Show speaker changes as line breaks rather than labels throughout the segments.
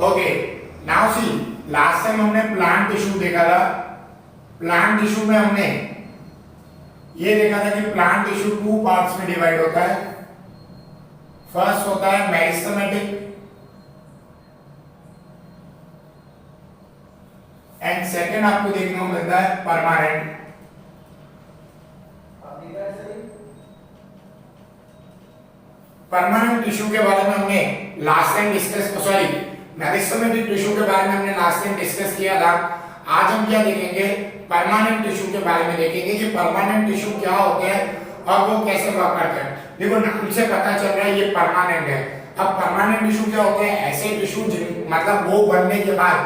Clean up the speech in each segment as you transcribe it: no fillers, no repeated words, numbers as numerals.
Okay, now see, last time हमने plant tissue देखा था। प्लांट टिश्यू में हमने ये देखा था कि प्लांट टिश्यू टू पार्ट्स में डिवाइड होता है। फर्स्ट होता है मेरिस्टेमेटिक एंड सेकंड आपको देखने को मिलता है परमानेंट। परमानेंट टिश्यू के बारे में हमने लास्ट टाइम मेरिस्टेमेटिक टिश्यू के बारे में हमने लास्ट टाइम डिस्कस किया था। आज हम क्या देखेंगे, परमानेंट टिश्यू के बारे में देखेंगे कि परमानेंट टिश्यू क्या होते हैं और वो कैसे वर्क करते हैं। देखो नाम से पता चल रहा है ये परमानेंट है। अब परमानेंट टिश्यू क्या होते हैं, ऐसे टिश्यू मतलब वो बनने के बाद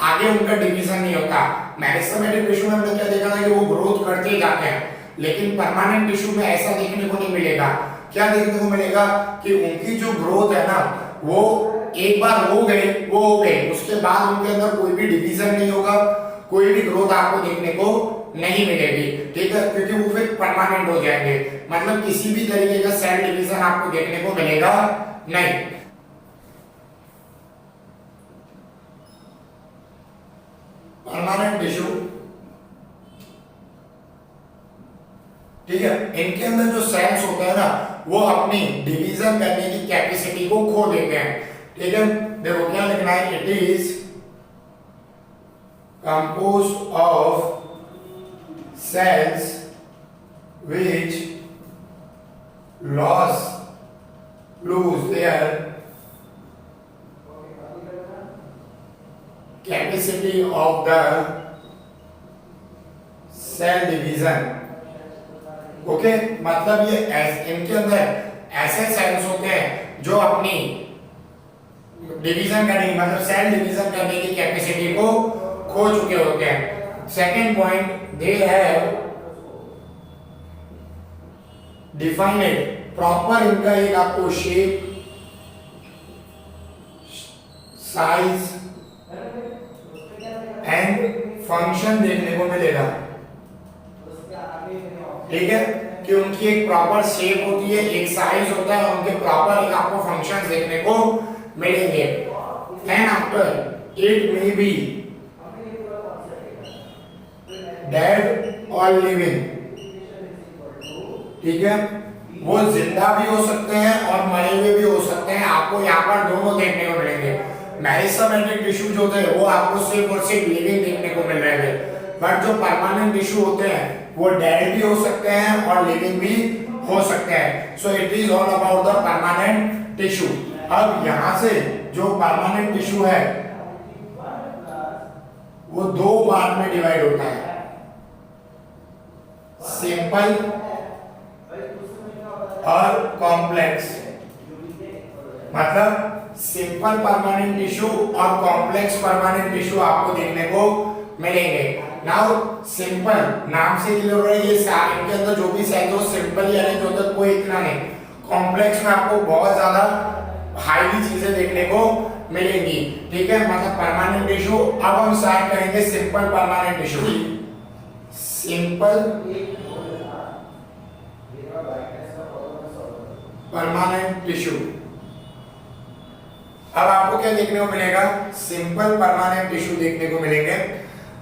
आगे उनका डिवीजन नहीं होता। मेरिस्टेमेटिक टिश्यू में हमने क्या देखा था कि वो ग्रोथ करते जाते हैं, लेकिन परमानेंट टिश्यू में ऐसा देखने को नहीं मिलेगा। क्या देखने को मिलेगा कि उनकी जो ग्रोथ है ना, वो एक बार हो गए, उसके बाद उनके अंदर कोई भी डिवीजन नहीं होगा, कोई भी ग्रोथ आपको देखने को नहीं मिलेगी, ठीक है, क्योंकि वो फिर परमानेंट हो जाएंगे। मतलब किसी भी तरीके का सेल डिवीजन आपको देखने को मिलेगा नहीं। परमानेंट टिश्यू, ठीक है, इनके अंदर जो सेल्स होते हैं ना, वो अपनी डिवीजन करने की कैपेसिटी को खो देते हैं, ठीक है। देखो क्या लिखना है, it is composed of cells which lose their capacity of the cell division। Okay, मतलब ये इनके अंदर ऐसे सेल्स होते हैं जो अपनी डिवीजन करने की मतलब सेल डिवीजन करने की कैपेसिटी को खो चुके होते हैं। Second point, they have defined proper, इनका एक आपको शेप, साइज एंड फंक्शन देखने को मिलेगा, ठीक है, कि उनकी एक प्रॉपर शेप होती है, एक साइज होता है और उनके प्रॉपर एक आपको फंक्शंस देखने को मिलेंगे। And after it may be dead और लिविंग, ठीक है, वो जिंदा भी हो सकते हैं और मरे हुए भी हो सकते हैं। आपको यहाँ पर दोनों देखने को मिलेंगे। मेरिस्टेमेटिक टिश्यू जो थे वो आपको सिर्फ और सिर्फ लिविंग देखने को मिल रहे थे, बट जो परमानेंट टिश्यू होते हैं वो डेड भी हो सकते हैं और लिविंग भी हो सकते हैं। सो it is all about the permanent tissue. अब यहाँ से जो परमानेंट टिश्यू है वो दो पार्ट में डिवाइड होता है, सिंपल और कॉम्प्लेक्स। मतलब सिंपल परमानेंट टिश्यू और कॉम्प्लेक्स परमानेंट टिश्यू आपको देखने को मिलेंगे। नाउ सिंपल नाम से क्लियर हो रहा है, ये इनके अंदर जो भी सेल हो सिंपल ही अरेंज होता है, कोई इतना नहीं। कॉम्प्लेक्स में आपको बहुत ज्यादा हाईली चीजें देखने को मिलेंगी, ठीक है, मतलब परमानेंट टिश्यू। अब हम स्टार्ट करेंगे simple permanent tissue. Simple permanent tissue, अब आपको क्या देखने को मिलेगा, सिंपल परमानेंट टिश्यू देखने को मिलेंगे।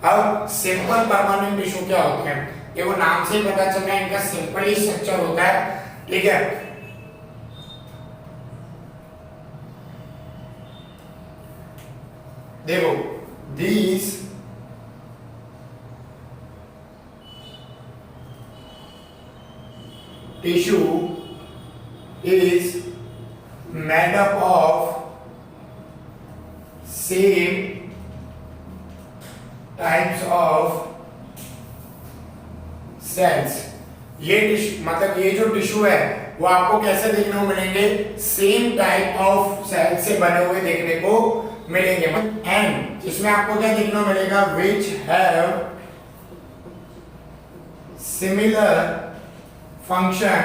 अब सिंपल परमानेंट टिश्यू क्या होते हैं, ये वो नाम से ही पता चल रहा है, इनका सिंपल ही स्ट्रक्चर होता है, ठीक है। देखो these tissue is made up of same types of cells। ये मतलब ये जो टिश्यू है वो आपको कैसे देखने को मिलेंगे, सेम टाइप ऑफ सेल से बने हुए देखने को मिलेंगे। एंड इसमें आपको क्या देखने को मिलेगा, विच हैव सिमिलर फंक्शन,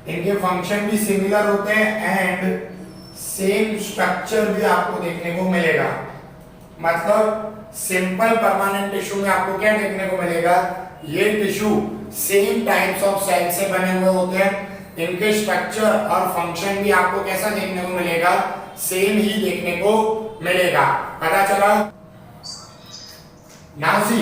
इनके फंक्शन भी सिमिलर होते हैं एंड सेम स्ट्रक्चर भी आपको देखने को मिलेगा। मतलब सिंपल परमानेंट टिश्यू में आपको क्या देखने को मिलेगा, ये tissue same types of cell से बने हुए होते हैं, इनके स्ट्रक्चर और फंक्शन भी आपको कैसा देखने को मिलेगा, सेम ही देखने को मिलेगा। पता चला? Now see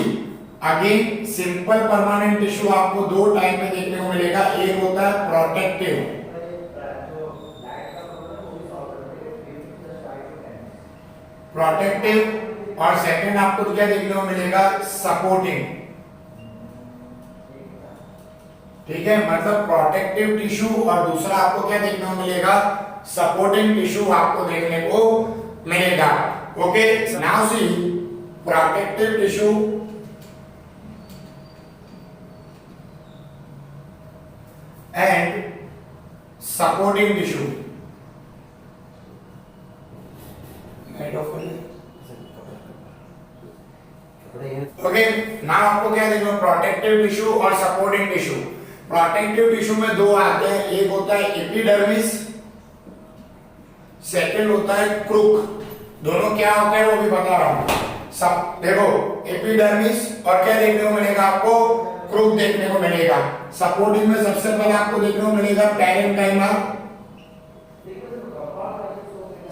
again simple permanent tissue आपको दो टाइप में देखने को मिलेगा। एक होता है प्रोटेक्टिव, और सेकंड आपको क्या देखने को मिलेगा? सपोर्टिंग। ठीक है, मतलब प्रोटेक्टिव टिश्यू और दूसरा आपको क्या देखने को मिलेगा? सपोर्टिंग टिश्यू आपको देखने को मिलेगा। Okay, now see protective tissue and supporting tissue. Okay, now आपको क्या देखना? प्रोटेक्टिव टिश्यू और सपोर्टिंग टिश्यू। प्रोटेक्टिव टिश्यू में दो आते हैं, एक होता है एपिडर्मिस, सेकंड होता है क्रूक। दोनों क्या होते हैं वो भी बता रहा हूं। सब देखो, एपिडर्मिस और क्या देखने को मिलेगा आपको? क्रूक देखने को मिलेगा। सपोर्टिंग में सबसे पहले आपको देखने को मिलेगा पैरेन्काइमा,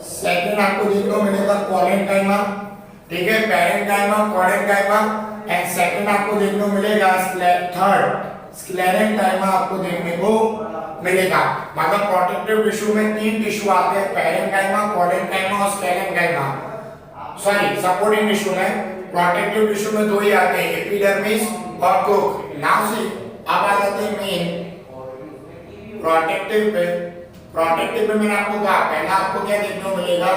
सेकंड आपको देखने को मिलेगा क्वारेन्काइमा। ठीक है, पैरेन्काइमा, क्वारेन्काइमा एंड सेकंड आपको देखने को मिलेगा थर्ड स्क्लेरेन्काइमा आपको देखने को मिलेगा। मतलब प्रोटेक्टिव टिश्यू में तीन टिश्यू आते हैं, पैरेन्काइमा, क्वारेन्काइमा और स्क्लेरेन्काइमा। सॉरी, सपोर्टिंग टिश्यू में, प्रोटेक्टिव टिश्यू में दो ही आते हैं, एपिडर्मिस और क्रूक। नाउ सी अब आ जाते हैं मेन प्रोटेक्टिव पे। प्रोटेक्टिव पे मैंने आपको कहा पहला आपको क्या देखने को मिलेगा?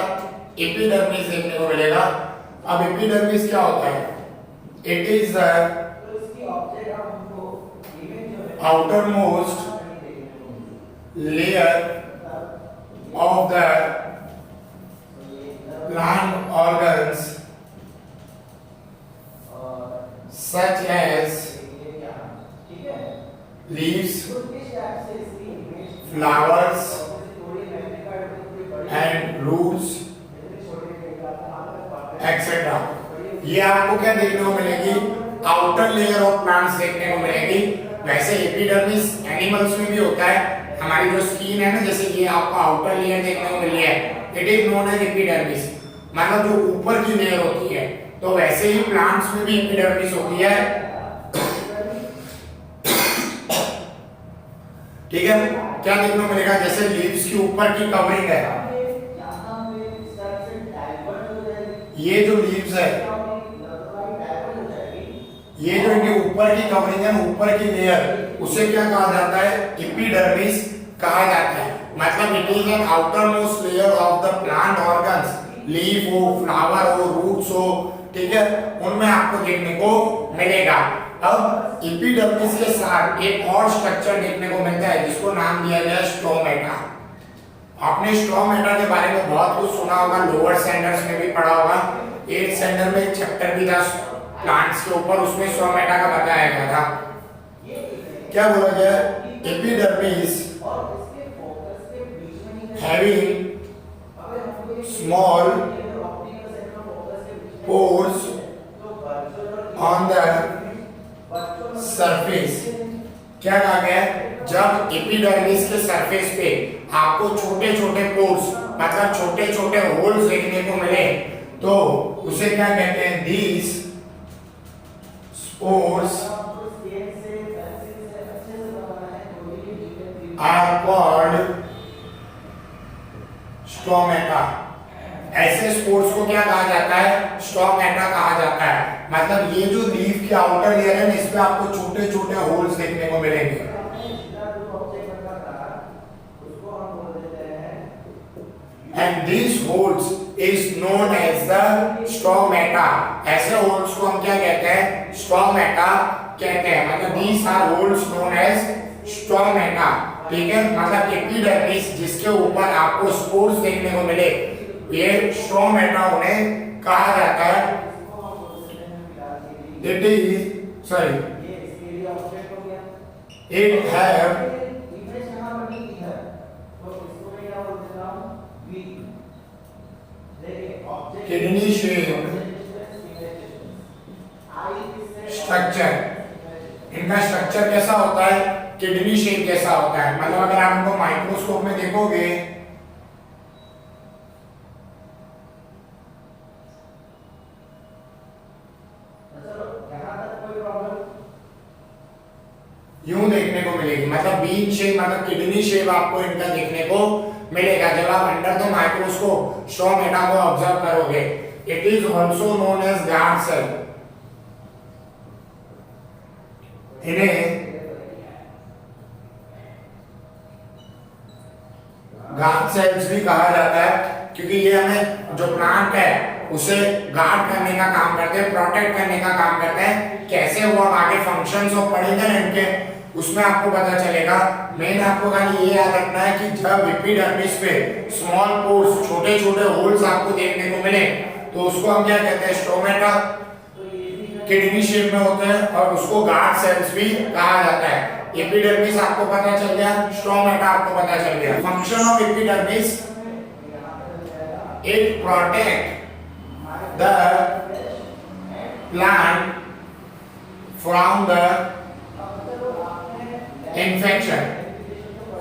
एपिडर्मिस देखने को मिलेगा। अब एपिडर्मिस क्या होता है? It is the outermost layer of the plant organs such as leaves, flowers and roots etc. ये आपको क्या देखने को मिलेगी? आउटर लेयर ऑफ प्लांट्स देखने को मिलेगी। वैसे एपिडर्मिस एनिमल्स में भी होता है। हमारी जो स्किन है ना, जैसे ये आपको आउटर लेयर देखने को मिली है, it is known as epidermis, मतलब जो ऊपर की लेयर होती है। तो वैसे ही प्लांट्स में भी एपिडर्मिस होती है। ठीक है, क्या देखने को मिलेगा? जैसे लीव्स की ऊपर की कवरिंग है, ये जो लीव्स है, ये जो इनके ऊपर की कवरिंग है, ऊपर की लेयर, उसे क्या कहा जाता है? एपिडर्मिस कहा जाता है। मतलब it is an outer most layer of the plant organs, leaf हो, फ्लावर हो, रूट्स हो, ठीक है, उनमें आपको देखने को मिलेगा। अब एपिडर्मिस के साथ एक और स्ट्रक्चर देखने को मिलता है जिसको नाम दिया गया स्टोमेटा। आपने स्टोमेटा के बारे में बहुत कुछ सुना होगा, लोअर स्टैंडर्ड्स में भी पढ़ा होगा। 8th स्टैंडर्ड में एक चैप्टर भी था प्लांट्स के ऊपर, उसमें स्टोमेटा का बताया गया था। क्या बोला गया? Epidermis having small pores on the surface. क्या कहा गया? जब एपिडर्मिस के सरफेस पे आपको छोटे छोटे पोर्स, मतलब छोटे छोटे होल्स देखने को मिले, तो उसे क्या कहते हैं? These spores are called stomata। ऐसे स्पोर्स को क्या कहा जाता है? स्टोमेटा कहा जाता है। मतलब ये जो लीफ की आउटर लेयर है ना, इसमें आपको छोटे छोटे होल्स देखने को मिलेंगे। And these holes is known as the stomata। ऐसे होल्स को हम क्या कहते हैं? स्टोमेटा कहते हैं। मतलब these are holes known as stomata। ठीक है, मतलब एपिडर्मिस जिसके ऊपर आपको स्पोर्स देखने को मिले, ये स्टोमेटा उन्हें कहा जाता है। It is sorry, it have kidney shaped structure. इनका स्ट्रक्चर कैसा होता है? किडनी शेप जैसा होता है। मतलब अगर आप इनको माइक्रोस्कोप में देखोगे देखने को मिलेगी, मतलब बीन शेप मतलब किडनी शेप आपको इनका देखने को मिलेगा जब आप अंडर द माइक्रोस्कोप स्ट्रोमेटा को ऑब्जर्व करोगे। It is also known as guard cell. इन्हें गार्ड सेल्स भी कहा जाता है क्योंकि ये हमें जो प्लांट है उसे गार्ड करने का काम करते हैं, प्रोटेक्ट करने का काम करते हैं। कैसे वो हम आगे फंक्शंस और पढ़ेंगे ना इनके, उसमें आपको पता चलेगा। मेन आपको खाली ये याद रखना है कि जब एपिडर्मिस पे स्मॉल पोर्स छोटे छोटे होल्स आपको देखने को मिले तो उसको हम क्या कहते हैं, स्ट्रोमेटा किडनी शेप में होते हैं और उसको गार्ड सेल्स भी कहा जाता है। एपिडर्मिस आपको पता चल गया, स्ट्रोमेटा आपको पता चल गया। Function of epidermis, it protect the plant from the infection।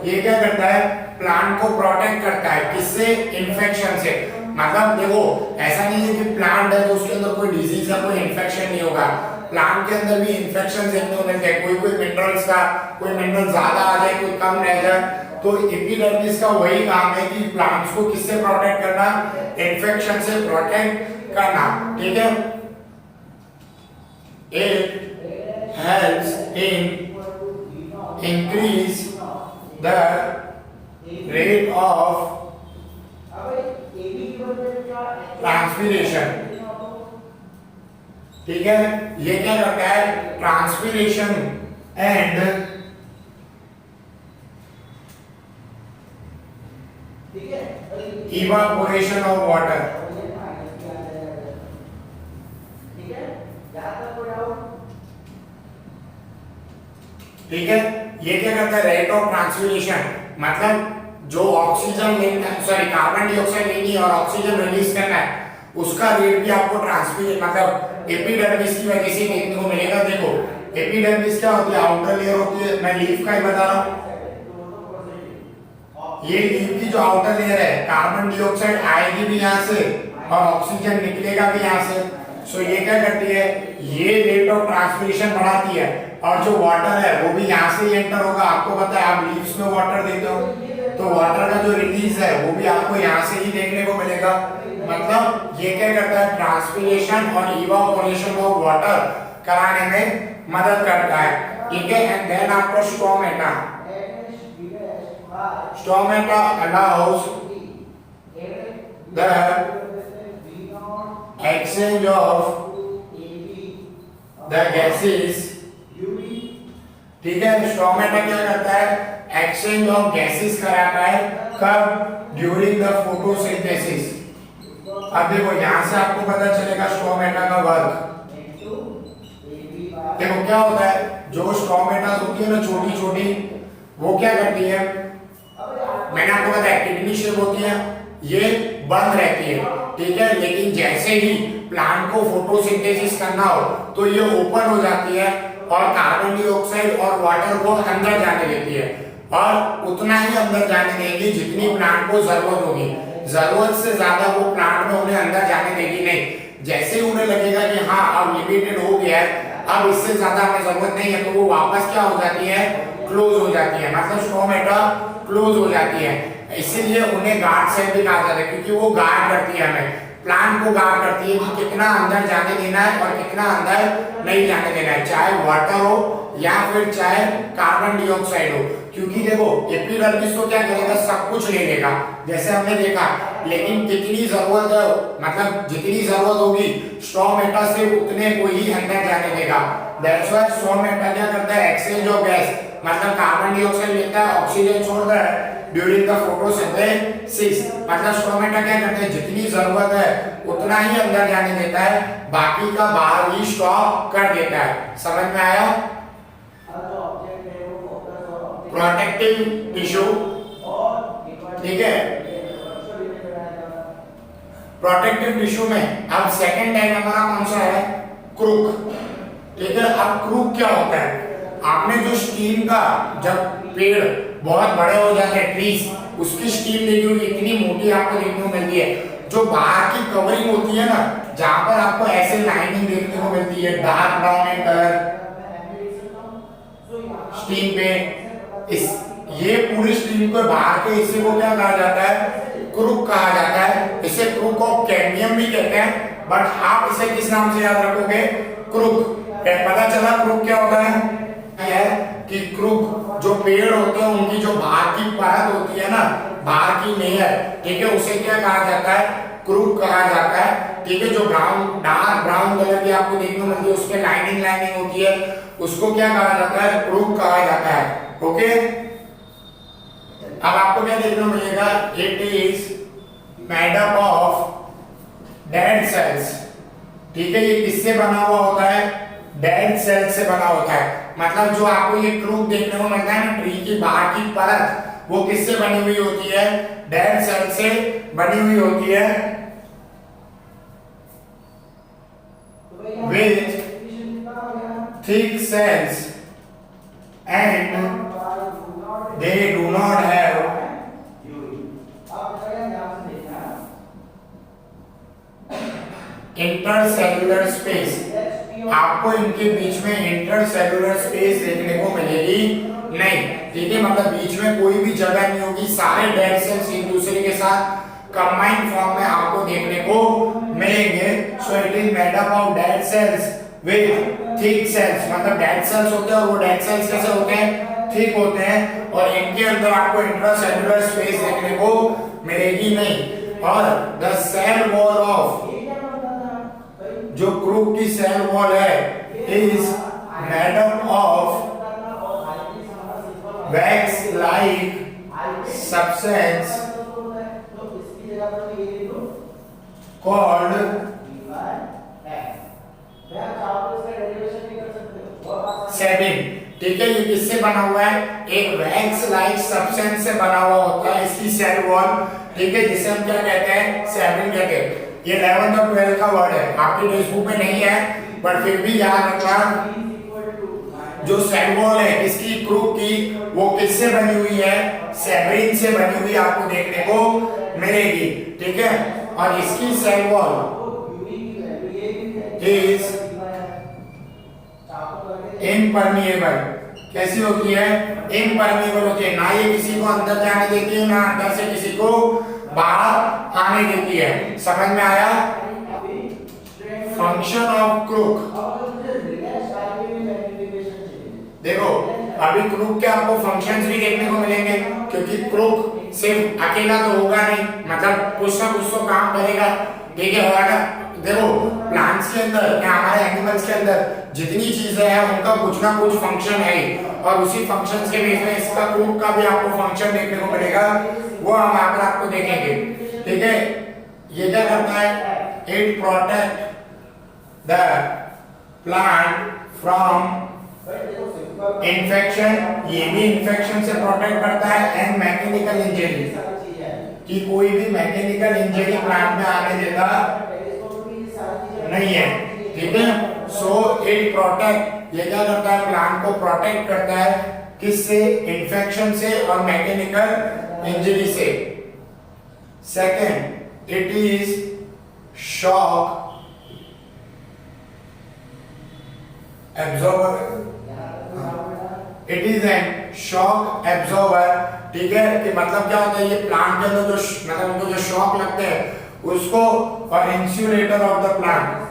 ये क्या करता है, प्लांट को प्रोटेक्ट करता है किससे, इन्फेक्शन से। मतलब देखो ऐसा नहीं है कि प्लांट है तो उसके अंदर कोई डिजीज या कोई इन्फेक्शन नहीं होगा, प्लांट के अंदर भी इन्फेक्शन देखने को मिलते हैं। कोई मिनरल्स का कोई मिनरल ज्यादा आ जाए कोई कम रह जाए, तो एपिडर्मिस का वही काम है कि प्लांट्स को किससे प्रोटेक्ट करना, इन्फेक्शन से प्रोटेक्ट करना। ठीक है, it helps in increase the rate of transpiration. ठीक है, ये क्या करता है, transpiration and evaporation of water. ठीक है, ये क्या करता है, रेट ऑफ ट्रांसपिरेशन मतलब जो ऑक्सीजन लेना, सॉरी कार्बन डाइऑक्साइड लेनी है और ऑक्सीजन रिलीज करना है, उसका रेट भी आपको ट्रांसपिरेशन मतलब एपिडर्मिस की वजह से देखने को मिलेगा। देखो एपिडर्मिस क्या होती है, आउटर लेयर होती है, मैं लीफ का ही बता रहा हूं। ये लीफ की जो आउटर लेयर है, कार्बन डाइऑक्साइड आएगी भी यहाँ से और ऑक्सीजन निकलेगा भी यहाँ से। सो ये क्या करती है, ये रेट ऑफ ट्रांसपिरेशन बढ़ाती है और जो वाटर है वो भी यहाँ से एंटर होगा। आपको पता है आप लीव्स में वाटर देते हो तो वाटर का जो रिलीज है वो भी आपको यहाँ से ही देखने को मिलेगा। मतलब ये क्या करता है, ट्रांसपिरेशन और इवापोरेशन ऑफ वाटर कराने में मदद करता है। ठीक है, and then after stomata, stomata allows the exchange of the gases। ठीक है, स्टोमेटा क्या करता है, एक्सचेंज ऑफ गैसेस कराता है। कब, ड्यूरिंग द फोटोसिंथेसिस। अब देखो यहां से आपको पता चलेगा स्टोमेटा का वर्क। देखो क्या होता है, जो स्टोमेटा होती है ना छोटी छोटी, वो क्या करती है, मैंने आपको बताया किडनी शेप होती है, ये बंद रहती है। ठीक है, लेकिन जैसे ही प्लांट को फोटोसिंथेसिस करना हो तो ये ओपन हो जाती है और कार्बन डाइऑक्साइड और वाटर को अंदर जाने देती है और उतना ही अंदर जाने देगी जितनी प्लांट को जरूरत होगी। जरूरत से ज्यादा वो प्लांट में उन्हें अंदर जाने देगी नहीं। जैसे ही उन्हें लगेगा कि हाँ अब लिमिटेड हो गया है, अब इससे ज्यादा हमें जरूरत नहीं है, तो वो वापस क्या हो जाती है, क्लोज हो जाती है। मतलब स्टोमेटा क्लोज हो जाती है। इसीलिए उन्हें गार्ड सेल भी कहा जाता है क्योंकि वो गार्ड करती है, हमें प्लांट को गार्ड करती है कि कितना अंदर जाने देना है और कितना अंदर नहीं जाने देना है, चाहे वाटर हो या फिर चाहे कार्बन डाइऑक्साइड हो। क्योंकि देखो एपिडर्मिस तो क्या करेगा, सब कुछ ले लेगा जैसे हमने देखा, लेकिन कितनी जरूरत है, मतलब जितनी जरूरत होगी स्टोमेटा से उतने को ही अंदर जाने देगा। दैट्स व्हाई स्टोमेटा क्या करता है, एक्सचेंज ऑफ गैस मतलब कार्बन डाइऑक्साइड लेता है, ऑक्सीजन छोड़ता है ड्यूरिंग द फोटोसिंथेसिस। मतलब स्टोमेटा क्या करते हैं, जितनी जरूरत है उतना ही अंदर जाने देता है, बाकी का बाहर ही स्टॉप कर देता है। समझ में आया? Protective tissue. ठीक है, प्रोटेक्टिव टिश्यू में अब सेकंड टाइप हमारा कौन सा है, क्रूक। ठीक है, अब क्रूक क्या होता है, आपने जो स्टीम का, जब पेड़ बहुत बड़े हो जाते हैं ट्रीज, उसकी स्टीम देखी होगी इतनी मोटी आपको देखने को मिलती है। जो बाहर की कवरिंग होती है ना, जहां पर आपको ऐसे लाइनिंग देखने को मिलती है dark brown in colour, stream पे, इस ये पूरी स्ट्रीम को बाहर के हिस्से को क्या कहा जाता है? क्रूक कहा जाता है। इसे क्रूक ऑफ कैडमियम भी कहते हैं, बट आप इसे किस नाम से याद रखोगे? क्रूक। पता चला क्रूक क्या होता है कि क्रूक जो पेड़ होते हैं उनकी जो बाहर की परत होती है ना, बाहर की लेयर, ठीक है, उसे क्या कहा जाता है? क्रूक कहा जाता है। ठीक है, जो ब्राउन डार्क ब्राउन कलर की आपको देखने को मिलती है, उसमें लाइनिंग होती है, उसको क्या कहा जाता है? क्रूक कहा जाता है। ओके, अब आपको क्या देखने को मिलेगा? It is made up of dead sales. ठीक है, ये किससे बना हुआ होता है? डेड सेल से बना होता है। मतलब जो आपको ये क्रूक देखने को मिलता है ना, ट्री की बाहर की परत, वो किससे बनी हुई होती है? डेड सेल से बनी हुई होती है। with thick cells and they do not have intercellular space. आपको इनके बीच में इंटरसेल्युलर स्पेस देखने को मिलेगी नहीं। ठीक है, मतलब बीच में कोई भी जगह नहीं होगी, सारे डेड सेल्स एक दूसरे के साथ कंबाइंड फॉर्म में आपको देखने को मिलेंगे। So it is made up of dead cells with thick cells. मतलब डेड सेल्स होते हैं और वो डेड सेल्स कैसे होते हैं? थिक होते हैं, और इनके अंदर आपको इंट्रासेल्युलर स्पेस देखने को मिलेगी नहीं। और द सेल वॉल ऑफ, जो क्रूक की सेल वॉल है, is made up of wax like substance called Sabin. ठीक है, ये किससे बना हुआ है? एक वैक्स लाइक सब्सटेंस से बना हुआ होता है इसकी सेल वॉल। ठीक है, जिसे हम क्या कहते हैं? सेबिन कहते हैं। ये 11th और 12th का वर्ड है, आपकी टेक्स्ट बुक में नहीं है, पर फिर भी याद रखना। जो सेल वॉल है इसकी क्रूक की, वो किससे बनी हुई है? सेबिन से बनी हुई आपको देखने को मिलेगी। ठीक है, और इसकी सेल वॉल इज इम्परमिएबल। कैसी होती है? इम्परमिएबल होती है। ना ये किसी को अंदर जाने देती है, ना अंदर से किसी को बाहर आने देती है। समझ में आया? Function of crook. देखो, अभी क्रूक के आपको फंक्शंस भी देखने को मिलेंगे, क्योंकि क्रूक सिर्फ अकेला तो होगा नहीं, मतलब कुछ ना कुछ तो काम करेगा। ठीक है, और अगर देखो प्लांट्स के अंदर या हमारे एनिमल्स के अंदर जितनी चीजें हैं उनका कुछ ना कुछ फंक्शन है, और उसी फंक्शंस के बेस में इसका क्रूक का भी आपको फंक्शन देखने को मिलेगा, वो हम यहाँ पर आपको देखेंगे। ठीक है, ये क्या करता है? It protect the plant from infection, ये भी इन्फेक्शन से प्रोटेक्ट करता है, एंड मैकेनिकल इंजरी, कि कोई भी मैकेनिकल इंजरी प्लांट में आने देता नहीं है। ठीक है, सो इट प्रोटेक्ट, ये क्या करता है? प्लांट को प्रोटेक्ट करता है, किससे? इन्फेक्शन से और मैकेनिकल इंजरी से। Second, it is shock absorber. It is an shock absorber. ठीक है, कि मतलब क्या होता है? ये प्लांट के अंदर जो मतलब उनको जो शॉक लगते हैं उसको, और इंसुलेटर ऑफ द प्लांट।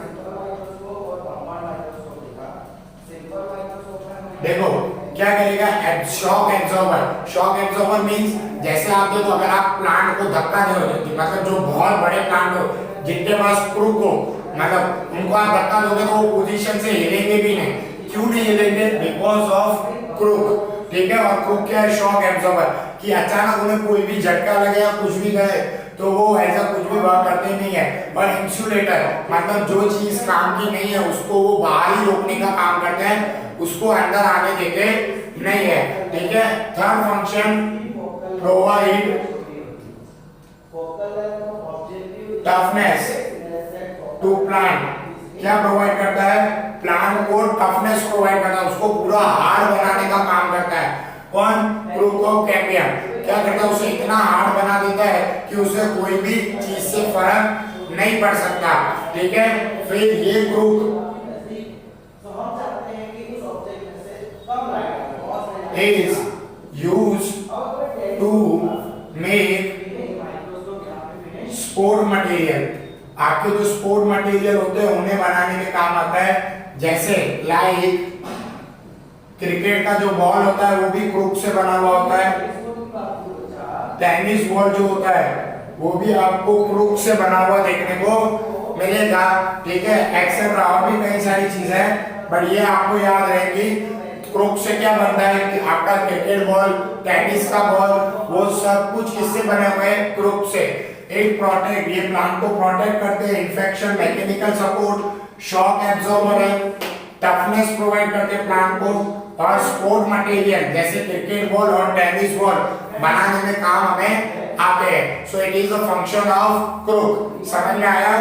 देखो क्या करेगा? Shock absorber. Shock absorber means, जैसे आप देखो, अगर आप प्लांट को धक्का दोगे, मतलब जो बहुत बड़े प्लांट हो जिनके पास क्रूक हो, मतलब उनको आप धक्का दोगे तो वो पोजीशन से हिलेंगे भी नहीं। क्यों नहीं हिलेंगे? Because of crook. ठीक है, और क्रूक क्या है? शॉक एब्जॉर्बर, कि अचानक उन्हें कोई भी झटका लगे या कुछ भी करे तो वो ऐसा कुछ भी बात करते नहीं है। और इंसुलेटर, मतलब जो चीज काम की नहीं है उसको वो बाहर ही रोकने का काम करते हैं, उसको अंदर आने देते नहीं है। ठीक है, third function, provide toughness to plant. क्या प्रोवाइड करता है? प्लांट को टफनेस प्रोवाइड करता है, उसको पूरा हार्ड बनाने का काम करता है। कौन? Crook of cadmium. क्या करता है? उसे इतना हार्ड बना देता है कि उसे कोई भी चीज से फर्क नहीं पड़ सकता। ठीक है, फिर ये क्रूक मेक स्पोर्ट मटेरियल। आपके जो स्पोर्ट मटेरियल होते हैं उन्हें बनाने में काम आता है, जैसे लाइक क्रिकेट का जो बॉल होता है वो भी क्रूक से बना हुआ होता है, टेनिस बॉल जो होता है वो भी आपको क्रूक से बना हुआ देखने को मिलेगा, ठीक है। एक्सेट्रा और भी कई सारी चीजें हैं, बट ये आपको याद रहेगी। क्रूक से क्या बनता है कि आपका क्रिकेट बॉल, टेनिस का बॉल, वो सब कुछ किससे बने हुए हैं? क्रूक से। इट प्रोटेक्ट, ये प्लांट को प्रोटेक्ट करते हैं infection, mechanical support, shock absorber है, टफनेस प्रोवाइड करते हैं प्लांट को, और स्पोर्ट मटेरियल जैसे क्रिकेट बॉल और टेनिस बॉल बनाने में काम हमें आते हैं। सो it is the function of crook. समझ में आया?